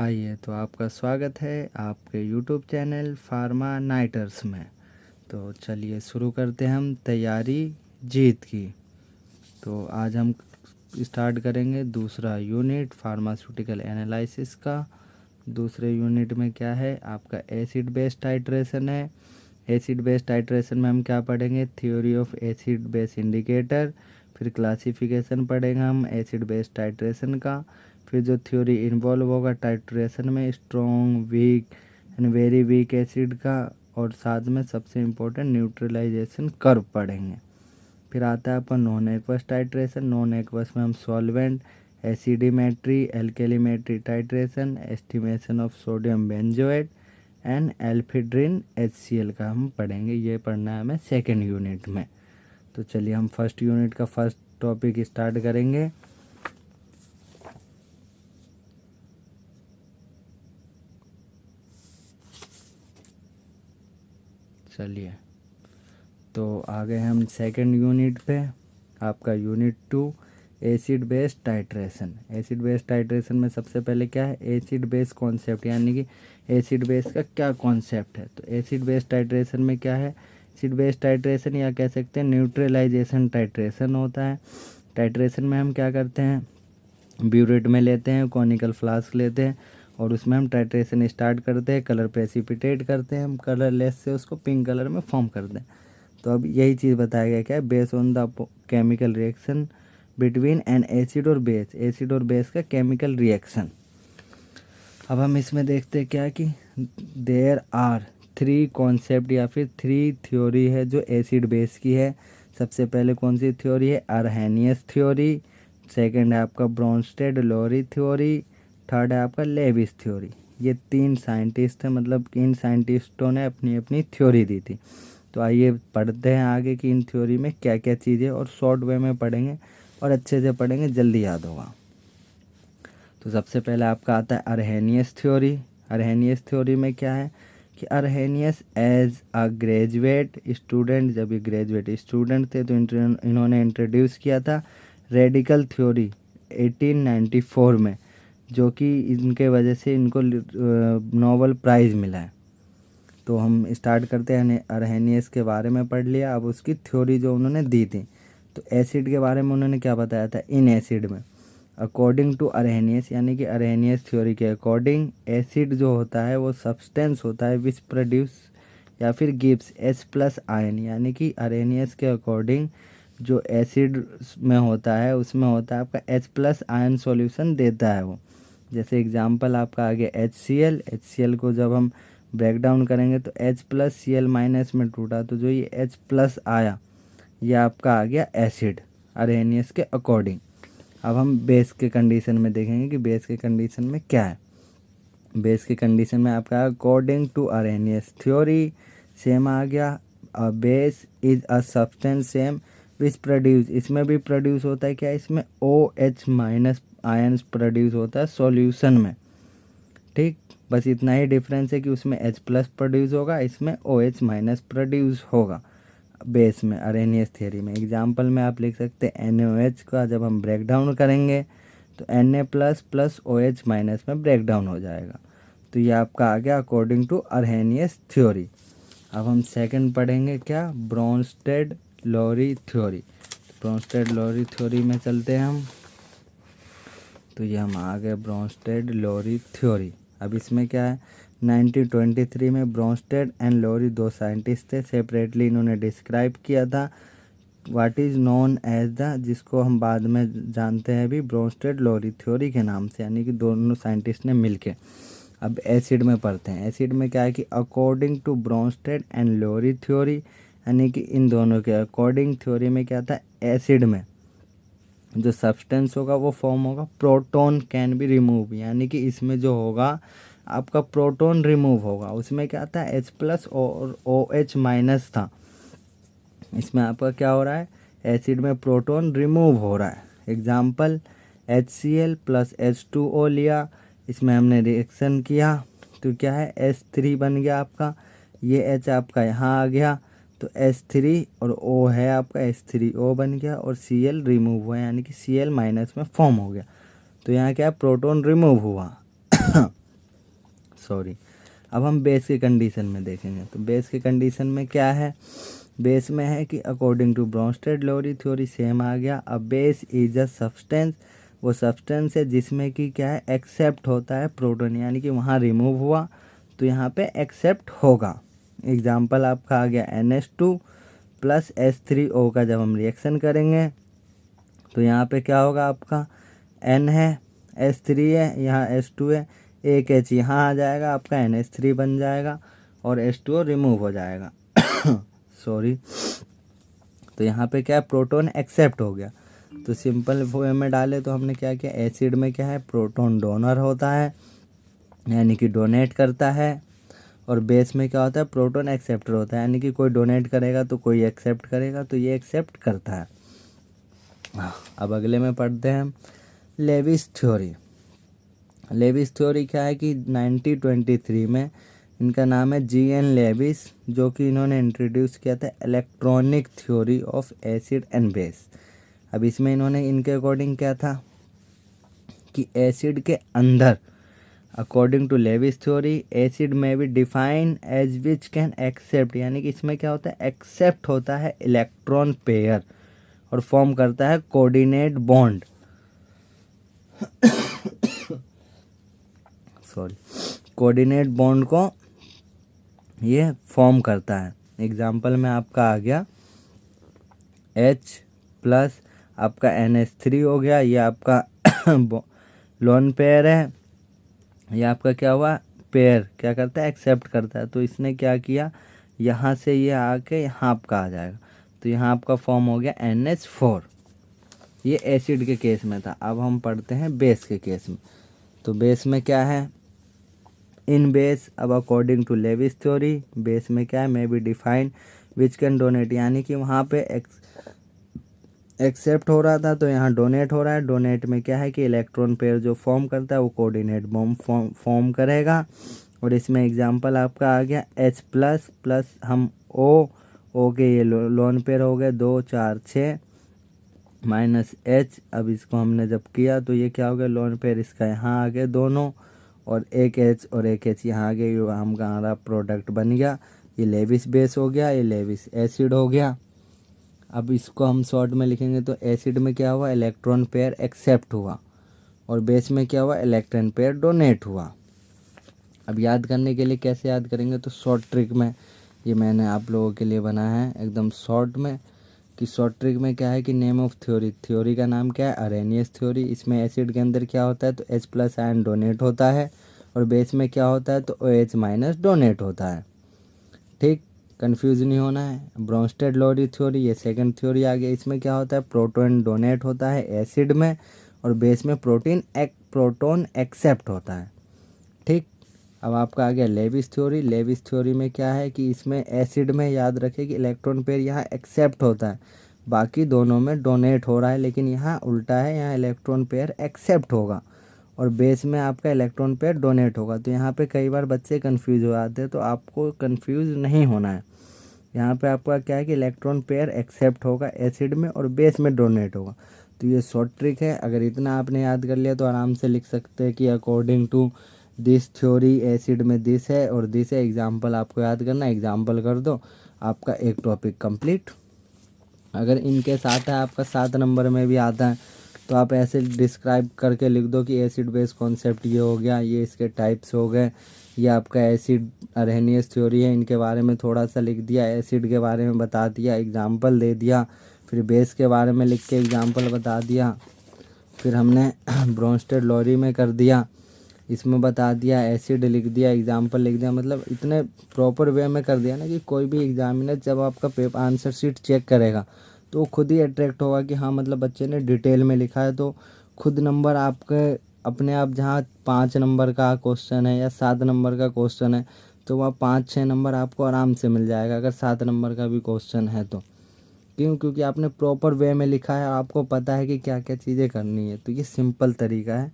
आइए तो आपका स्वागत है आपके यूट्यूब चैनल फार्मा नाइटर्स में। तो चलिए शुरू करते हैं हम तैयारी जीत की। तो आज हम स्टार्ट करेंगे दूसरा यूनिट फार्मास्यूटिकल एनालिसिस का। दूसरे यूनिट में क्या है आपका एसिड बेस टाइट्रेशन है। एसिड बेस टाइट्रेशन में हम क्या पढ़ेंगे, theory of acid base indicator, फिर क्लासिफिकेशन पढ़ेंगे हम एसिड बेस टाइट्रेशन का। फिर जो थ्योरी इन्वॉल्व होगा टाइट्रेशन में strong, weak and very weak acid का, और साथ में सबसे इम्पोर्टेंट न्यूट्रलाइजेशन कर्व पढ़ेंगे। फिर आता है अपन non aqueous titration. Non aqueous में हम solvent, acidimetry, alkalimetry titration, estimation of sodium benzoate and ephedrine HCl का हम पढ़ेंगे। ये पढ़ना है हमें सेकेंड यूनिट में। तो चलिए हम फर्स्ट यूनिट का फर्स्ट टॉपिक स्टार्ट करेंगे। चलिए तो आ गए हम सेकेंड यूनिट पे, आपका unit 2 acid base titration. Acid base titration में सबसे पहले क्या है, एसिड बेस कॉन्सेप्ट, यानी कि एसिड बेस का क्या कॉन्सेप्ट है। तो एसिड बेस टाइट्रेशन में क्या है, एसिड बेस टाइट्रेशन या कह सकते हैं न्यूट्रलाइजेशन टाइट्रेशन होता है। टाइट्रेशन में हम क्या करते हैं, ब्यूरेट में लेते हैं, कॉनिकल फ्लास्क लेते हैं और उसमें हम टाइट्रेशन स्टार्ट करते हैं, कलर प्रेसिपिटेट करते हैं, हम कलरलेस से उसको पिंक कलर में फॉर्म करते हैं। तो अब यही चीज़ बताया गया क्या है, base on the chemical reaction between N acid और बेस, एसिड और बेस का केमिकल रिएक्शन। अब हम इसमें देखते हैं क्या कि देयर आर 3 कॉन्सेप्ट या फिर 3 थ्योरी है जो एसिड बेस की है। सबसे पहले कौन सी थ्योरी है, अर्हेनियस थ्योरी। सेकंड है आपका ब्रोंस्टेड लोरी थ्योरी। थर्ड है आपका लेविस थ्योरी। ये 3 साइंटिस्ट हैं, मतलब इन साइंटिस्टों ने अपनी अपनी थ्योरी दी थी। तो आइए पढ़ते हैं आगे कि इन थ्योरी में क्या क्या चीज़ें, और शॉर्ट वे में पढ़ेंगे और अच्छे से पढ़ेंगे, जल्दी याद होगा। तो सबसे पहले आपका आता है अर्हेनियस थ्योरी। अर्हेनियस थ्योरी में क्या है कि अर्हेनियस एज अ ग्रेजुएट स्टूडेंट, जब ये ग्रेजुएट स्टूडेंट थे तो इन्होंने इंट्रोड्यूस किया था रेडिकल थ्योरी 1894 में, जो कि इनके वजह से इनको नोबेल प्राइज़ मिला है। तो हम स्टार्ट करते हैं, अर्हेनियस के बारे में पढ़ लिया, अब उसकी थ्योरी जो उन्होंने दी थी। तो एसिड के बारे में उन्होंने क्या बताया था, इन एसिड में अकॉर्डिंग टू अर्हेनियस, यानी कि अर्हेनियस थ्योरी के अकॉर्डिंग एसिड जो होता है वो सब्सटेंस होता है विच प्रोड्यूस या फिर गिव्स H+ आयन, यानी कि अर्हेनियस के अकॉर्डिंग जो एसिड में होता है उसमें होता है आपका H+ आयन सॉल्यूशन देता है वो। जैसे एग्जांपल आपका आ गया HCl को जब हम ब्रेक डाउन करेंगे तो H+Cl- में टूटा, तो जो ये H+ आया ये आपका आ गया एसिड अर्हेनियस के अकॉर्डिंग। अब हम बेस के कंडीशन में देखेंगे कि बेस के कंडीशन में क्या है। बेस के कंडीशन में आपका अकॉर्डिंग टू अर्हेनियस थ्योरी सेम आ गया, a base is a substance same which produce, इसमें भी प्रोड्यूस होता है क्या, इसमें OH- आयन्स प्रोड्यूस होता है सॉल्यूशन में। ठीक, बस इतना ही डिफरेंस है कि उसमें H+ प्रोड्यूस होगा, इसमें OH- प्रोड्यूस होगा बेस में अर्हेनियस थ्योरी में। एग्जांपल में आप लिख सकते हैं NaOH का जब हम ब्रेक डाउन करेंगे तो Na++ प्लस OH- में ब्रेक डाउन हो जाएगा। तो ये आपका आ गया अकॉर्डिंग टू अर्हेनियस थ्योरी। अब हम सेकंड पढ़ेंगे क्या, ब्रोंस्टेड लोरी थ्योरी। ब्रोंस्टेड लोरी थ्योरी में चलते हैं हम। तो ये हम आ गए ब्रोंस्टेड लोरी थ्योरी। अब इसमें क्या है, 1923 में ब्रोंस्टेड एंड लोरी 2 साइंटिस्ट थे, सेपरेटली इन्होंने डिस्क्राइब किया था what is known as the, जिसको हम बाद में जानते हैं भी ब्रोंस्टेड लोरी थ्योरी के नाम से, यानी कि दोनों साइंटिस्ट ने मिलके। अब एसिड में पढ़ते हैं। एसिड में क्या है कि according to Bronsted and Lowry theory, यानी कि इन दोनों के अकॉर्डिंग थ्योरी में क्या था, एसिड में जो सब्सटेंस होगा वो फॉर्म होगा प्रोटॉन कैन बी रिमूव, यानी कि इसमें जो होगा आपका प्रोटॉन रिमूव होगा। उसमें क्या था, H+ और OH- था, इसमें आपका क्या हो रहा है, एसिड में प्रोटॉन रिमूव हो रहा है। एग्जाम्पल HCl + H2O लिया, इसमें हमने रिएक्शन किया तो क्या है H3 बन गया आपका, ये H आपका यहाँ आ गया तो H3 और O है आपका H3O बन गया, और Cl रिमूव हुआ, यानी कि Cl- में फॉर्म हो गया। तो यहाँ क्या प्रोटॉन रिमूव हुआ सॉरी। अब हम बेस की कंडीशन में देखेंगे। तो बेस की कंडीशन में क्या है, बेस में है कि अकॉर्डिंग टू ब्रोंस्टेड-लोरी थ्योरी सेम आ गया। अब बेस इज अ सब्सटेंस, वो सब्सटेंस है जिसमें कि क्या है, एक्सेप्ट होता है प्रोटॉन, यानी कि वहाँ रिमूव हुआ तो यहाँ पे एक्सेप्ट होगा। एग्जाम्पल आपका आ गया NH2 प्लस H3O का जब हम रिएक्शन करेंगे तो यहाँ पे क्या होगा, आपका N है, H3 है, यहाँ H2 है, एक H यहाँ आ जाएगा, आपका NH3 बन जाएगा और H2O रिमूव हो जाएगा। सॉरी। तो यहाँ पे क्या है, प्रोटॉन एक्सेप्ट हो गया। तो सिंपल वे में डाले तो हमने क्या किया, एसिड में क्या है, प्रोटॉन डोनर होता है यानी कि डोनेट करता है, और बेस में क्या होता है, प्रोटॉन एक्सेप्टर होता है यानी कि कोई डोनेट करेगा तो कोई एक्सेप्ट करेगा, तो ये एक्सेप्ट करता है। अब अगले में पढ़ते हैं हम लेविस थ्योरी। लेविस थ्योरी क्या है कि 1923 में, इनका नाम है GN लेविस, जो कि इन्होंने इंट्रोड्यूस किया था electronic theory of acid and base. अब इसमें इन्होंने इनके अकॉर्डिंग क्या था कि एसिड के अंदर, according to Lewis theory, acid में भी define as which can accept, यानी कि इसमें क्या होता है, एक्सेप्ट होता है इलेक्ट्रॉन पेयर और फॉर्म करता है coordinate bond. Sorry, coordinate bond को ये फॉर्म करता है। एग्जाम्पल में आपका आ गया H प्लस आपका NH3 हो गया, ये आपका लोन पेयर है, ये आपका क्या हुआ, पेयर क्या करता है, एक्सेप्ट करता है। तो इसने क्या किया, यहाँ से ये आके यहाँ आपका आ जाएगा, तो यहाँ आपका फॉर्म हो गया NH4। ये एसिड के केस में था। अब हम पढ़ते हैं बेस के केस में। तो बेस में क्या है, इन बेस, अब according to Lewis theory, base में क्या है, may be define which can donate, यानी कि वहाँ पे एक्सेप्ट हो रहा था तो यहाँ डोनेट हो रहा है। डोनेट में क्या है कि इलेक्ट्रॉन पेयर जो फॉर्म करता है वो कोऑर्डिनेट बॉन्ड फॉर्म करेगा। और इसमें एग्जांपल आपका आ गया H प्लस प्लस हम O के ये लोन पेयर हो गए 2 4 6 माइनस H। अब इसको हमने जब किया तो ये क्या हो गया, लोन पेयर इसका यहाँ आ गए दोनों, और एक H और एक H यहाँ आ गए, ये हमारा प्रोडक्ट बन गया। ये लेविस बेस हो गया, ये लेविस एसिड हो गया। अब इसको हम शॉर्ट में लिखेंगे तो एसिड में क्या हुआ, इलेक्ट्रॉन पेयर एक्सेप्ट हुआ, और बेस में क्या हुआ, इलेक्ट्रॉन पेयर डोनेट हुआ। अब याद करने के लिए कैसे याद करेंगे, तो शॉर्ट ट्रिक में ये मैंने आप लोगों के लिए बनाया है एकदम शॉर्ट में, कि शॉर्ट ट्रिक में क्या है कि नेम ऑफ थ्योरी, थ्योरी का नाम क्या है, अरेनियस थ्योरी। इसमें एसिड के अंदर क्या होता है, तो H प्लस आयन डोनेट होता है, और बेस में क्या होता है, तो OH माइनस डोनेट होता है। ठीक, कंफ्यूज नहीं होना है। ब्रोंस्टेड-लोरी थ्योरी, ये सेकंड थ्योरी आ गया। इसमें क्या होता है, प्रोटॉन डोनेट होता है एसिड में, और बेस में प्रोटॉन एक्सेप्ट होता है। ठीक, अब आपका आ गया लेविस थ्योरी। लेविस थ्योरी में क्या है कि इसमें एसिड में याद रखें कि इलेक्ट्रॉन पेयर यहाँ एक्सेप्ट होता है, बाकी दोनों में डोनेट हो रहा है, लेकिन यहाँ उल्टा है, यहाँ इलेक्ट्रॉन पेयर एक्सेप्ट होगा और बेस में आपका इलेक्ट्रॉन पेयर डोनेट होगा। तो यहाँ पे कई बार बच्चे कंफ्यूज हो जाते हैं, तो आपको कंफ्यूज नहीं होना है। यहाँ पे आपका क्या है कि इलेक्ट्रॉन पेयर एक्सेप्ट होगा एसिड में और बेस में डोनेट होगा। तो ये शॉर्ट ट्रिक है। अगर इतना आपने याद कर लिया तो आराम से लिख सकते हैं कि according to this theory acid में दिस है और दिस है। एग्जाम्पल आपको याद करना, एग्जाम्पल कर दो, आपका एक टॉपिक कंप्लीट। अगर इनके साथ है आपका 7 नंबर में भी आता है तो आप ऐसे डिस्क्राइब करके लिख दो कि एसिड बेस कॉन्सेप्ट ये हो गया, ये इसके टाइप्स हो गए, ये आपका एसिड अरहेनियस थ्योरी है, इनके बारे में थोड़ा सा लिख दिया, एसिड के बारे में बता दिया, एग्जाम्पल दे दिया, फिर बेस के बारे में लिख के एग्जाम्पल बता दिया, फिर हमने ब्रोंस्टेड-लोरी में कर दिया, इसमें बता दिया, एसिड लिख दिया, एग्जाम्पल लिख दिया। मतलब इतने प्रॉपर वे में कर दिया ना कि कोई भी एग्जामिनर जब आपका पेपर आंसर शीट चेक करेगा तो वो खुद ही अट्रैक्ट होगा कि हाँ मतलब बच्चे ने डिटेल में लिखा है, तो खुद नंबर आपके अपने आप, जहाँ 5 नंबर का क्वेश्चन है या 7 नंबर का क्वेश्चन है तो वहाँ 5-6 नंबर आपको आराम से मिल जाएगा अगर 7 नंबर का भी क्वेश्चन है तो। क्यों? क्योंकि आपने प्रॉपर वे में लिखा है, आपको पता है कि क्या क्या चीज़ें करनी है। तो ये सिंपल तरीका है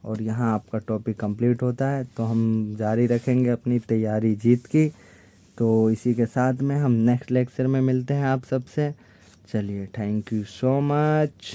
और यहाँ आपका टॉपिक कंप्लीट होता है। तो हम जारी रखेंगे अपनी तैयारी जीत की। तो इसी के साथ में हम नेक्स्ट लेक्चर में मिलते हैं आप सबसे। चलिए, थैंक यू सो मच।